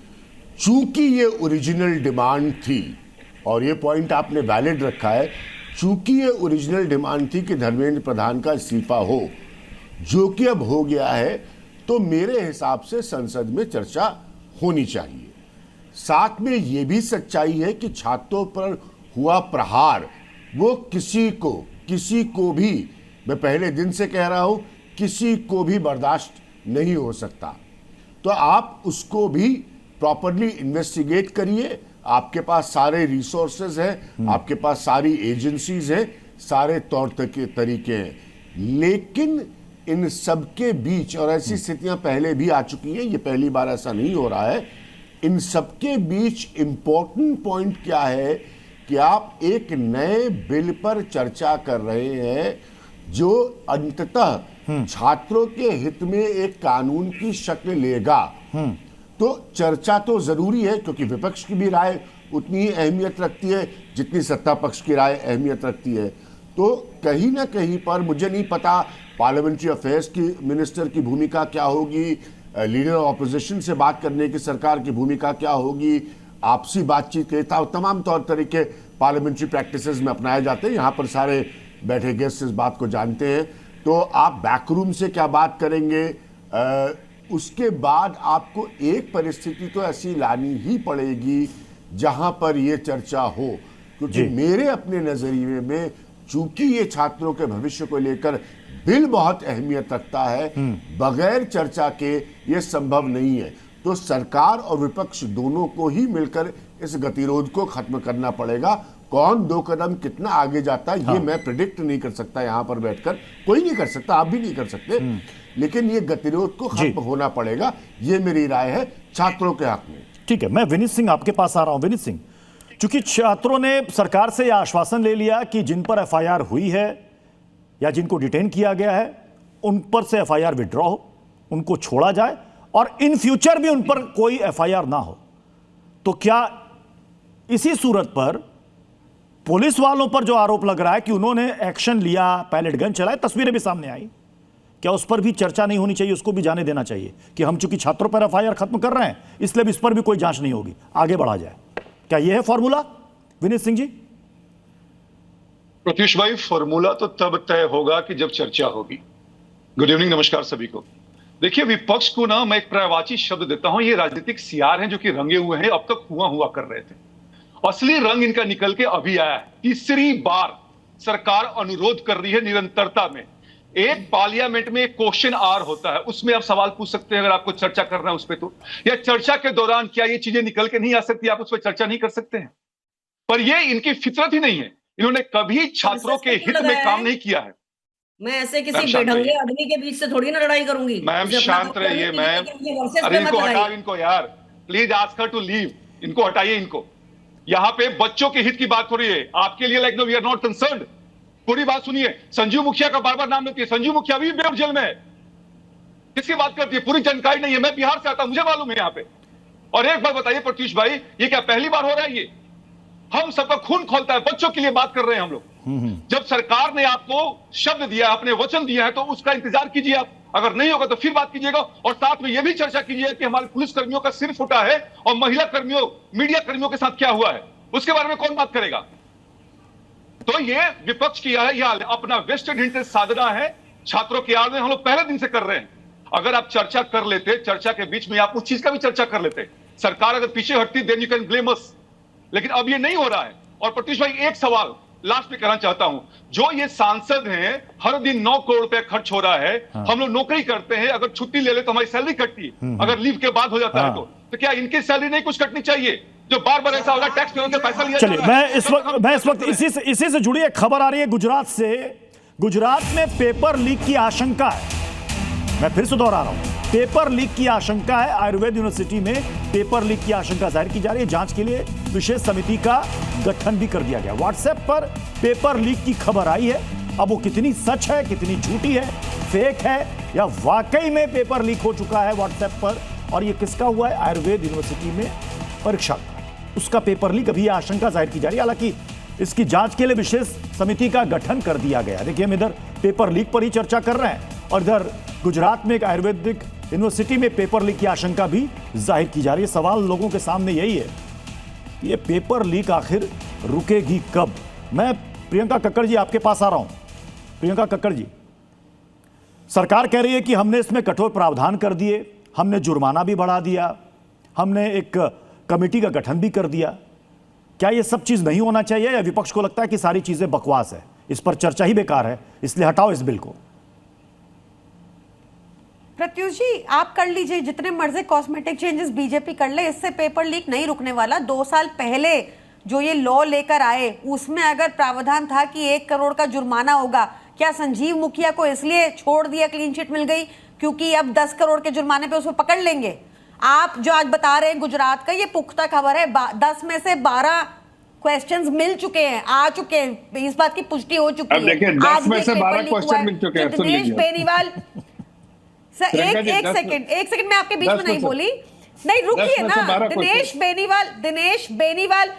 Speaker 16: चूंकि ये ओरिजिनल डिमांड थी, और ये पॉइंट आपने वैलिड रखा है, चूंकि ये ओरिजिनल डिमांड थी कि धर्मेंद्र प्रधान का इस्तीफा हो, जो कि अब हो गया है, तो मेरे हिसाब से संसद में चर्चा होनी चाहिए। साथ में ये भी सच्चाई है कि छात्रों पर हुआ प्रहार वो किसी को भी, मैं पहले दिन से कह रहा हूं, किसी को भी बर्दाश्त नहीं हो सकता। तो आप उसको भी प्रॉपरली इन्वेस्टिगेट करिए। आपके पास सारे रिसोर्सेज हैं, आपके पास सारी एजेंसीज हैं, सारे तौर तरीके हैं, लेकिन इन सबके बीच, और ऐसी स्थितियां पहले भी आ चुकी हैं, ये पहली बार ऐसा नहीं हो रहा है, इन सबके बीच इंपॉर्टेंट पॉइंट क्या है कि आप एक नए बिल पर चर्चा कर रहे हैं जो अंततः छात्रों के हित में एक कानून की शक्ल लेगा। तो चर्चा तो जरूरी है, क्योंकि विपक्ष की भी राय उतनी ही अहमियत रखती है जितनी सत्ता पक्ष की राय अहमियत रखती है। तो कहीं ना कहीं पर मुझे नहीं पता पार्लियामेंट्री अफेयर्स की मिनिस्टर की भूमिका क्या होगी, लीडर ऑफ ऑपोजिशन से बात करने की सरकार की भूमिका क्या होगी, आपसी बातचीत के तमाम तौर तरीके पार्लियामेंट्री प्रैक्टिसेस में अपनाए जाते हैं। यहाँ पर सारे बैठे गेस्ट इस बात को जानते हैं। तो आप बैकरूम से क्या बात करेंगे, उसके बाद आपको एक परिस्थिति तो ऐसी लानी ही पड़ेगी जहां पर यह चर्चा हो, क्योंकि मेरे अपने नजरिए में चूंकि ये छात्रों के भविष्य को लेकर बिल बहुत अहमियत रखता है, बगैर चर्चा के ये संभव नहीं है। तो सरकार और विपक्ष दोनों को ही मिलकर इस गतिरोध को खत्म करना पड़ेगा। कौन दो कदम कितना आगे जाता है, ये मैं प्रिडिक्ट नहीं कर सकता, यहां पर बैठकर कोई नहीं कर सकता, आप भी नहीं कर सकते, लेकिन ये गतिरोध को खत्म होना पड़ेगा। ये मेरी राय है छात्रों के हक में।
Speaker 2: ठीक है, मैं विनीत सिंह आपके पास आ रहा हूं। विनीत सिंह, चूंकि छात्रों ने सरकार से यह आश्वासन ले लिया कि जिन पर एफआईआर हुई है या जिनको डिटेन किया गया है उन पर से एफआईआर विड्रॉ हो, उनको छोड़ा जाए और इन फ्यूचर भी उन पर कोई एफआईआर ना हो, तो क्या इसी सूरत पर पुलिस वालों पर जो आरोप लग रहा है कि उन्होंने एक्शन लिया, पैलेट गन चलाए, तस्वीरें भी सामने आई, क्या उस पर भी चर्चा नहीं होनी चाहिए? उसको भी जाने देना चाहिए कि हम चूंकि छात्रों पर एफआईआर खत्म कर रहे हैं इसलिए इस पर भी कोई जांच नहीं होगी, आगे बढ़ा जाए। क्या यह है फॉर्मूला, विनीत सिंह जी?
Speaker 17: प्रत्युष भाई, फॉर्मूला तो तब तय होगा कि जब चर्चा होगी। गुड इवनिंग, नमस्कार सभी को। देखिए, विपक्ष को ना मैं एक पर्यायवाची शब्द देता हूं, ये राजनीतिक सियार हैं जो कि रंगे हुए हैं, अब तक हुआ कर रहे थे। असली रंग इनका निकल के अभी आया है। तीसरी बार सरकार अनुरोध कर रही है निरंतरता में। एक पार्लियामेंट में एक क्वेश्चन आवर होता है, उसमें आप सवाल पूछ सकते हैं अगर आपको चर्चा करना है उस पर, तो या चर्चा के दौरान क्या ये चीजें निकल के नहीं आ सकती, आप उस पर चर्चा नहीं कर सकते हैं? पर ये इनकी फितरत ही नहीं है, इन्होंने कभी छात्रों के हित में काम नहीं किया है।
Speaker 13: मैं ऐसे किसी बेढंगे आदमी के बीच से थोड़ी ना लड़ाई करूंगी।
Speaker 17: मैम शांत रहिए मैम, अरे इनको हटाओ, इनको यार please ask her to leave, इनको हटाइए। इनको यहाँ पे बच्चों के हित की बात हो रही है, आपके लिए like no we are not concerned. पूरी बात सुनिए, संजीव मुखिया का बार बार नाम लेती है, संजीव मुखिया भी बेऊर जेल में है, किसकी बात करती है? पूरी जानकारी नहीं है, मैं बिहार से आता हूं, मुझे मालूम है यहाँ पे। और एक बार बताइए प्रत्युष भाई, ये क्या पहली बार हो रहा है? ये हम सबका खून खोलता है, बच्चों के लिए बात कर रहे हैं हम लोग। जब सरकार ने आपको शब्द दिया, अपने वचन दिया है, तो उसका इंतजार कीजिए आप। अगर नहीं होगा तो फिर बात कीजिएगा, और साथ में यह भी चर्चा कीजिए कि हमारे पुलिस कर्मियों का सिर फूटा है और महिला कर्मियों, मीडिया कर्मियों के साथ क्या हुआ है, उसके बारे में कौन बात करेगा? तो ये विपक्ष की है, यह अपना वेस्टेड इंटरेस्ट साधना है छात्रों की आड़ में, हम लोग पहले दिन से कर रहे हैं। अगर आप चर्चा कर लेते, चर्चा के बीच में आप उस चीज का भी चर्चा कर लेते, सरकार अगर पीछे हटती, देन यू कैन ब्लेम अस। लेकिन अब ये नहीं हो रहा है। और प्रत्युष भाई, एक सवाल लास्ट में करना चाहता हूं, जो ये सांसद हैं, हर दिन 9 करोड़ रुपए खर्च हो रहा है। हम लोग नौकरी करते हैं, अगर छुट्टी ले ले तो हमारी सैलरी कटती है, अगर लीव के बाद हो जाता है तो क्या इनकी सैलरी नहीं कुछ कटनी चाहिए? जो बार बार ऐसा हो रहा है, टैक्स पेयर से पैसा लिया।
Speaker 2: चलिए, मैं इस वक्त इसी से जुड़ी एक खबर आ रही है गुजरात से। गुजरात में पेपर लीक की आशंका है, मैं फिर से दोहरा रहा हूं, पेपर लीक की आशंका है। आयुर्वेद यूनिवर्सिटी में पेपर लीक की आशंका जाहिर की जा रही है। जांच के लिए विशेष समिति का गठन भी कर दिया गया। व्हाट्सएप पर पेपर लीक की खबर आई है, अब वो कितनी सच है, कितनी झूठी है, फेक है, या वाकई में पेपर लीक हो चुका है व्हाट्सएप पर, और ये किसका हुआ है? आयुर्वेद यूनिवर्सिटी में परीक्षा उसका पेपर लीक, अभी आशंका जाहिर की जा रही है। हालांकि इसकी जांच के लिए विशेष समिति का गठन कर दिया गया। देखिए, हम इधर पेपर लीक पर ही चर्चा कर रहे हैं और इधर गुजरात में एक आयुर्वेदिक यूनिवर्सिटी में पेपर लीक की आशंका भी जाहिर की जा रही है। सवाल लोगों के सामने यही है, ये पेपर लीक आखिर रुकेगी कब? मैं प्रियंका कक्कड़ जी आपके पास आ रहा हूं। प्रियंका कक्कड़ जी, सरकार कह रही है कि हमने इसमें कठोर प्रावधान कर दिए, हमने जुर्माना भी बढ़ा दिया, हमने एक कमेटी का गठन भी कर दिया। क्या ये सब चीज नहीं होना चाहिए, या विपक्ष को लगता है कि सारी चीजें बकवास है, इस पर चर्चा ही बेकार है, इसलिए हटाओ इस बिल को?
Speaker 15: प्रत्युष जी, आप कर लीजिए जितने मर्जी कॉस्मेटिक चेंजेस बीजेपी कर ले, इससे पेपर लीक नहीं रुकने वाला। 2 साल पहले जो ये लॉ लेकर आए उसमें अगर प्रावधान था कि 1 करोड़ का जुर्माना होगा, क्या संजीव मुखिया को इसलिए छोड़ दिया, क्लीन चिट मिल गई क्योंकि अब 10 करोड़ के जुर्माने पे उसको पकड़ लेंगे? आप जो आज बता रहे हैं गुजरात का, ये पुख्ता खबर है। 10 में से 12 क्वेश्चंस मिल चुके हैं, आ चुके हैं, इस बात की पुष्टि हो चुकी है।
Speaker 4: देखिए 10 में से 12 क्वेश्चन मिल चुके हैं।
Speaker 15: दिनेश बेनीवाल सर, एक सेकंड मैं आपके बीच में नहीं बोली, नहीं रुकिए ना। दिनेश बेनीवाल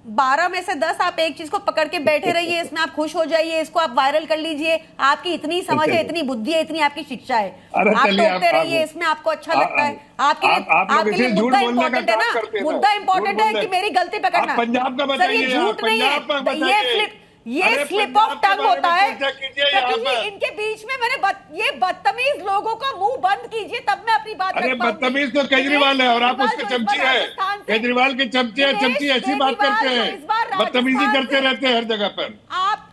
Speaker 15: 12 में से 10 आप एक चीज को पकड़ के बैठे रहिए, इसमें आप खुश हो जाइए, इसको आप वायरल कर लीजिए। आपकी इतनी समझ है, इतनी बुद्धि है, इतनी आपकी शिक्षा है, आप टोकते रहिए, इसमें आपको अच्छा लगता है। आपके लिए मुद्दा इंपॉर्टेंट है ना, मुद्दा इंपॉर्टेंट है कि मेरी गलती पकड़ना।
Speaker 4: पंजाब का बताइए,
Speaker 15: ये झूठ नहीं है, ये स्लिप ऑफ टंग होता है। इनके बीच में ये बदतमीज लोगों का मुंह बंद कीजिए, तब मैं अपनी बात।
Speaker 4: अरे बदतमीज तो केजरीवाल है और आप उसके चमची है। केजरीवाल के चमचे हैं, चमची ऐसी बात करते हैं, बदतमीजी करते रहते हैं हर जगह पर।
Speaker 15: आप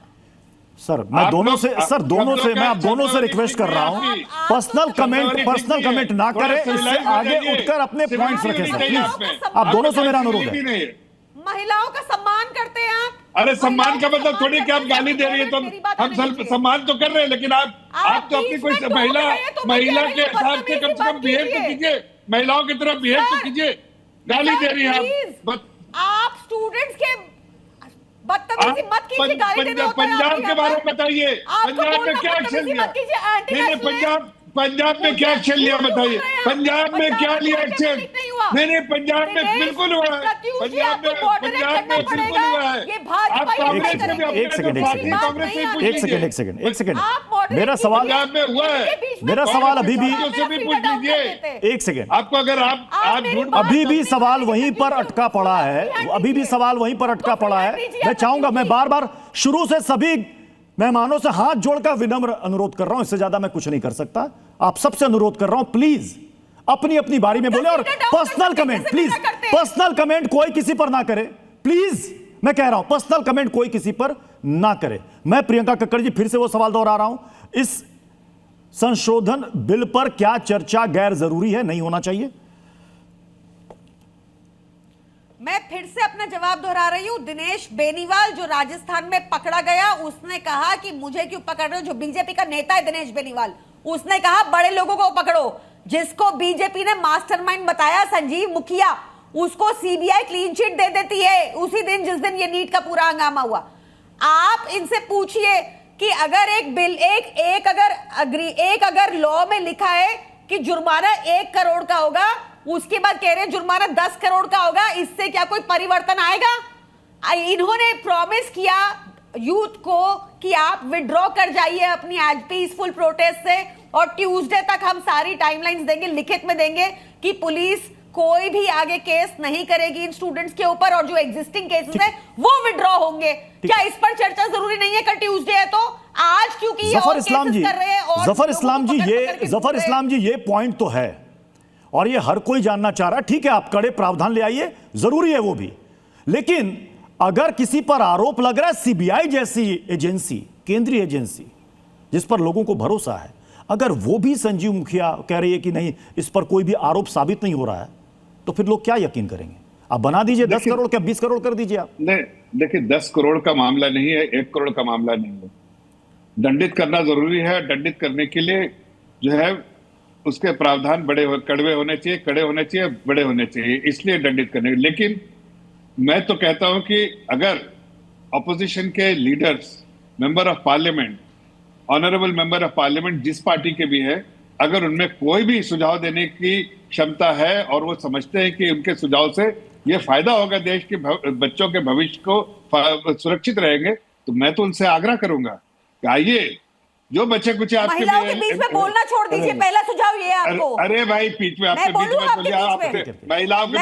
Speaker 2: सर, मैं दोनों से मैं आप दोनों से रिक्वेस्ट कर रहा हूं, पर्सनल कमेंट ना करें, इससे आगे उठकर अपने पॉइंट्स रखें सर, प्लीज। आप दोनों से मेरा अनुरोध है।
Speaker 15: महिलाओं का सम्मान करते हैं आप।
Speaker 4: अरे सम्मान का मतलब थोड़ी कि आप गाली दे रही है, तो हम सम्मान तो कर रहे हैं, लेकिन आप तो अपनी कोई महिला के हिसाब से कम बिहेव तो कीजिए, महिलाओं की तरह बिहेव तो कीजिए। गाली दे रही है
Speaker 15: आप स्टूडेंट्स के बदतमीजी मत कीजिए, गाली देना होता है।
Speaker 4: पंजाब के बारे में बताइए, पंजाब में क्या एक्शन लिया? पंजाब में क्या एक्शन लिया बताइए? पंजाब में क्या लिया एक्शन? नहीं, पंजाब में बिल्कुल हुआ है, पंजाब में बिल्कुल हुआ है। आप कांग्रेस में भी
Speaker 2: एक सेकंड मेरा सवाल अभी भी एक सेकंड,
Speaker 4: आपको अगर आप
Speaker 2: अभी भी सवाल वहीं पर अटका पड़ा है, मैं चाहूंगा, मैं बार बार शुरू से सभी मेहमानों से हाथ जोड़कर विनम्र अनुरोध कर रहा हूं, इससे ज्यादा मैं कुछ नहीं कर सकता। आप सबसे अनुरोध कर रहा हूं, प्लीज अपनी अपनी बारी में बोले, और पर्सनल कमेंट कोई किसी पर ना करे, प्लीज। मैं कह रहा हूं पर्सनल कमेंट कोई किसी पर ना करे। मैं प्रियंका कक्कड़ जी फिर से वो सवाल दोहरा रहा हूं, इस संशोधन बिल पर क्या चर्चा गैर जरूरी है, नहीं होना चाहिए?
Speaker 15: मैं फिर से अपना जवाब दोहरा रही हूं। दिनेश बेनीवाल जो राजस्थान में पकड़ा गया, उसने कहा कि मुझे क्यों पकड़ रहे हो, जो बीजेपी का नेता है दिनेश बेनीवाल, उसने कहा बड़े लोगों को पकड़ो। जिसको बीजेपी ने मास्टरमाइंड बताया संजीव मुखिया, उसको सीबीआई क्लीन चिट दे देती है उसी दिन जिस दिन ये नीट का पूरा हंगामा हुआ। आप इनसे पूछिए कि अगर एक बिल अगर लॉ में लिखा है कि जुर्माना 1 करोड़ का होगा, उसके बाद कह रहे हैं जुर्माना 10 करोड़ का होगा, इससे क्या कोई परिवर्तन आएगा? इन्होंने प्रॉमिस किया यूथ को कि आप विड्रॉ कर जाइए अपनी आज पीसफुल प्रोटेस्ट से, और ट्यूसडे तक हम सारी टाइमलाइंस देंगे, लिखित में देंगे कि पुलिस कोई भी आगे केस नहीं करेगी इन स्टूडेंट्स के ऊपर, और जो एग्जिस्टिंग केसेस है वो विड्रॉ होंगे। क्या इस पर चर्चा जरूरी नहीं है? कल ट्यूसडे है तो आज क्योंकि
Speaker 2: जफर इस्लाम जी ये पॉइंट तो है और ये हर कोई जानना चाह रहा है। ठीक है, आप कड़े प्रावधान ले आइए, जरूरी है वो भी, लेकिन अगर किसी पर आरोप लग रहा है, सीबीआई जैसी एजेंसी, केंद्रीय एजेंसी जिस पर लोगों को भरोसा है, अगर वो भी संजीव मुखिया कह रही है कि नहीं इस पर कोई भी आरोप साबित नहीं हो रहा है, तो फिर लोग क्या यकीन करेंगे? आप बना दीजिए 10 करोड़ क्या 20 करोड़ कर दीजिए आप।
Speaker 4: नहीं, देखिए 10 करोड़ का मामला नहीं है, 1 करोड़ का मामला नहीं है। दंडित करना जरूरी है। दंडित करने के लिए जो है उसके प्रावधान कड़वे होने चाहिए, कड़े होने चाहिए, बड़े होने चाहिए, इसलिए दंडित करने। लेकिन मैं तो कहता हूं कि अगर अपोजिशन के leaders, member of parliament, honourable member of parliament जिस पार्टी के भी है, अगर उनमें कोई भी सुझाव देने की क्षमता है और वो समझते हैं कि उनके सुझाव से ये फायदा होगा, देश के बच्चों के भविष्य को सुरक्षित रहेंगे, तो मैं तो उनसे आग्रह करूंगा कि आइए जो बच्चे कुछ आपके
Speaker 15: महिलाओं के बीच में बोलना छोड़ दीजिए, पहला सुझाव ये है आपको।
Speaker 4: अरे भाई बीच में आपके बीच में महिलाओं के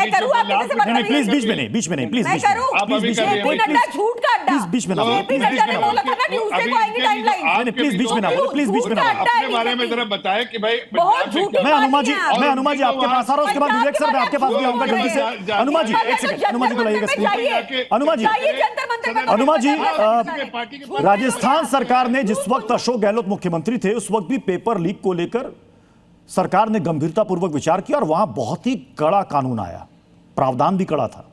Speaker 2: प्लीज बीच में नहीं, बीच में नहीं, प्लीज
Speaker 4: आप अभी कर रहे हैं
Speaker 15: झूठ का अड्डा,
Speaker 2: बीच में ना
Speaker 15: जेपी नड्डा ने बोला था ना ट्यूसडे को आएगी टाइमलाइन।
Speaker 2: प्लीज बीच में ना बोलो, प्लीज बीच में ना।
Speaker 4: अपने बारे में जरा बताएं कि भाई
Speaker 2: मैं अनुमा जी आपके पास आ रहा हूं, उसके बाद विवेक सर मैं आपके पास भी आऊंगा जल्दी से। अनुमा जी एक सेकंड, अनुमा जी को लाइएगा स्क्रीन। अनुमा जी राजस्थान सरकार ने जिस वक्त अशोक गहलोत मुख्यमंत्री थे उस वक्त भी पेपर लीक को लेकर सरकार ने गंभीरतापूर्वक विचार किया और वहां बहुत ही कड़ा कानून आया, प्रावधान भी कड़ा था।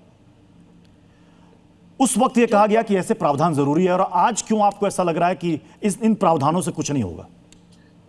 Speaker 2: उस वक्त यह कहा गया कि ऐसे प्रावधान जरूरी है, और आज क्यों आपको ऐसा लग रहा है कि इन प्रावधानों से कुछ नहीं होगा?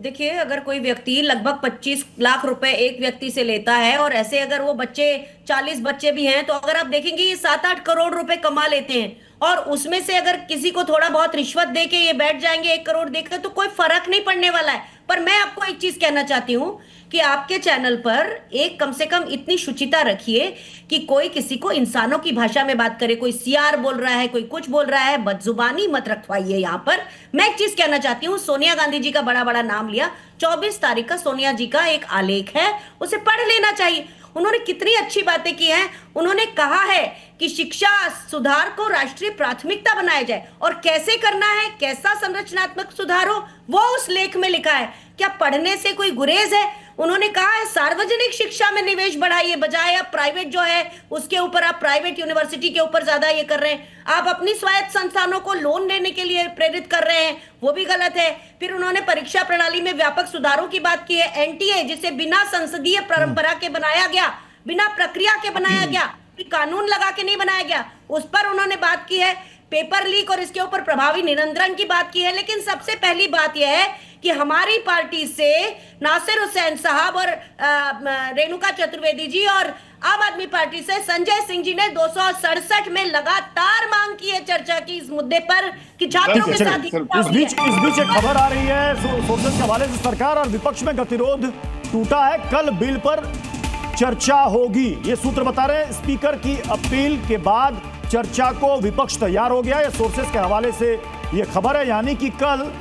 Speaker 13: देखिए, अगर कोई व्यक्ति लगभग 25 लाख रुपए एक व्यक्ति से लेता है और ऐसे अगर वो बच्चे 40 बच्चे भी हैं, तो अगर आप देखेंगे ये 7-8 करोड़ रुपए कमा लेते हैं, और उसमें से अगर किसी को थोड़ा बहुत रिश्वत देके ये बैठ जाएंगे 1 करोड़ देकर, तो कोई फर्क नहीं पड़ने वाला है। पर मैं आपको एक चीज कहना चाहती हूं कि आपके चैनल पर एक कम से कम इतनी शुचिता रखिए कि कोई किसी को इंसानों की भाषा में बात करे, कोई सियार बोल रहा है, कोई कुछ बोल रहा है, बदजुबानी मत रखवाइए यहां पर। मैं एक चीज कहना चाहती हूं, सोनिया गांधी जी का बड़ा बड़ा नाम लिया, 24 तारीख का सोनिया जी का एक आलेख है, उसे पढ़ लेना चाहिए। उन्होंने कितनी अच्छी बातें की हैं। उन्होंने कहा है कि शिक्षा सुधार को राष्ट्रीय प्राथमिकता बनाया जाए, और कैसे करना है, कैसा संरचनात्मक सुधार हो, वो उस लेख में लिखा है। क्या पढ़ने से कोई गुरेज है? उन्होंने कहा है सार्वजनिक शिक्षा में निवेश बढ़ाइए, बजाय अब प्राइवेट जो है उसके ऊपर, आप प्राइवेट यूनिवर्सिटी के ऊपर ज्यादा ये कर रहे हैं। आप अपनी स्वायत्त संस्थानों को लोन लेने के लिए प्रेरित कर रहे हैं, वो भी गलत है। फिर उन्होंने परीक्षा प्रणाली में व्यापक सुधारों की बात की है। एनटीए जिसे बिना संसदीय परंपरा के बनाया गया, बिना प्रक्रिया के बनाया गया, कानून लगा के नहीं बनाया गया, उस पर उन्होंने बात की है। पेपर लीक और इसके ऊपर प्रभावी नियंत्रण की बात की है। लेकिन सबसे पहली बात यह है कि हमारी पार्टी से नासिर हुसैन साहब और रेणुका चतुर्वेदी जी, और आम आदमी पार्टी से संजय सिंह जी ने 267 में लगातार मांग की है चर्चा की इस मुद्दे पर कि छात्रों के साथ।
Speaker 2: इस बीच एक खबर आ रही है सोर्सेज के हवाले से, सरकार और विपक्ष में गतिरोध टूटा है, कल बिल पर चर्चा होगी, ये सूत्र बता रहे हैं। स्पीकर की अपील के बाद चर्चा को विपक्ष तैयार हो गया, ये सोर्सेज के हवाले से ये खबर है। यानी कि कल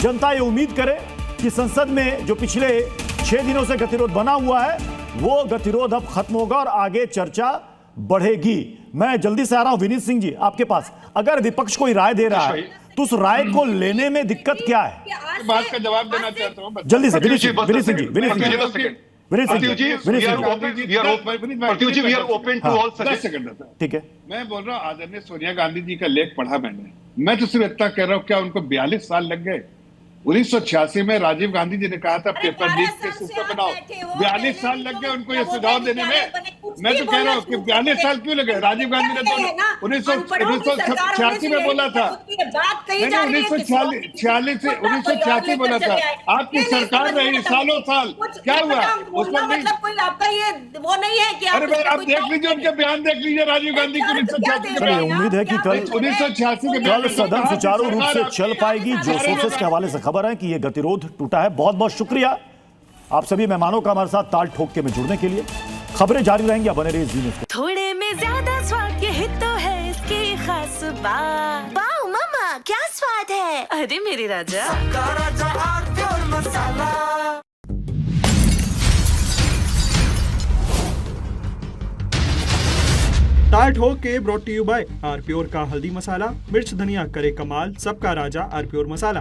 Speaker 2: जनता ये उम्मीद करे कि संसद में जो पिछले 6 दिनों से गतिरोध बना हुआ है वो गतिरोध अब खत्म होगा और आगे चर्चा बढ़ेगी। मैं जल्दी से आ रहा हूं विनीत सिंह जी आपके पास। अगर विपक्ष कोई राय दे रहा है तो उस राय को लेने में दिक्कत क्या है?
Speaker 4: बात का जवाब देना चाहता हूं
Speaker 2: जल्दी से। विनीत सिंह जी ठीक है।
Speaker 4: मैं बोल रहा हूँ आदरणीय सोनिया गांधी जी का लेख पढ़ा मैंने, मैं तो सिर्फ इतना कह रहा हूँ, क्या उनको 42 साल लग गए? 1986 में राजीव गांधी जी ने कहा था पेपर लीक के सिस्टम बनाओ, 42 साल लग गए उनको ये सुझाव देने में। मैं तो कह रहा हूँ कि 42 साल क्यों लगे? राजीव गांधी ने तो 1986 में बोला था, 1986 बोला था। आपकी सरकार रही सालों साल, क्या हुआ उसमें?
Speaker 13: आपका ये वो नहीं है कि
Speaker 4: अरे आप देख लीजिए, उनके बयान देख लीजिए राजीव गांधी को 1986।
Speaker 2: उम्मीद है कि कल
Speaker 4: 1986 के
Speaker 2: कल सदन सुचारू रूप से चल पाएगी। जो सोर्सेज के हवाले से खबर है कि ये गतिरोध टूटा है। बहुत बहुत शुक्रिया आप सभी मेहमानों का हमारे साथ ताल ठोक के में जुड़ने के लिए। खबरें जारी रहेंगी, बने रहिए जी न्यूज़ पे।
Speaker 18: थोड़े में ज्यादा स्वाद, यही तो है इसकी खास बात। वाओ मामा क्या स्वाद है, अरे मेरे राजा।
Speaker 1: Taal Thok Ke brought to you by R pure का हल्दी मसाला, मिर्च धनिया करे कमाल, सबका राजा आर प्योर मसाला।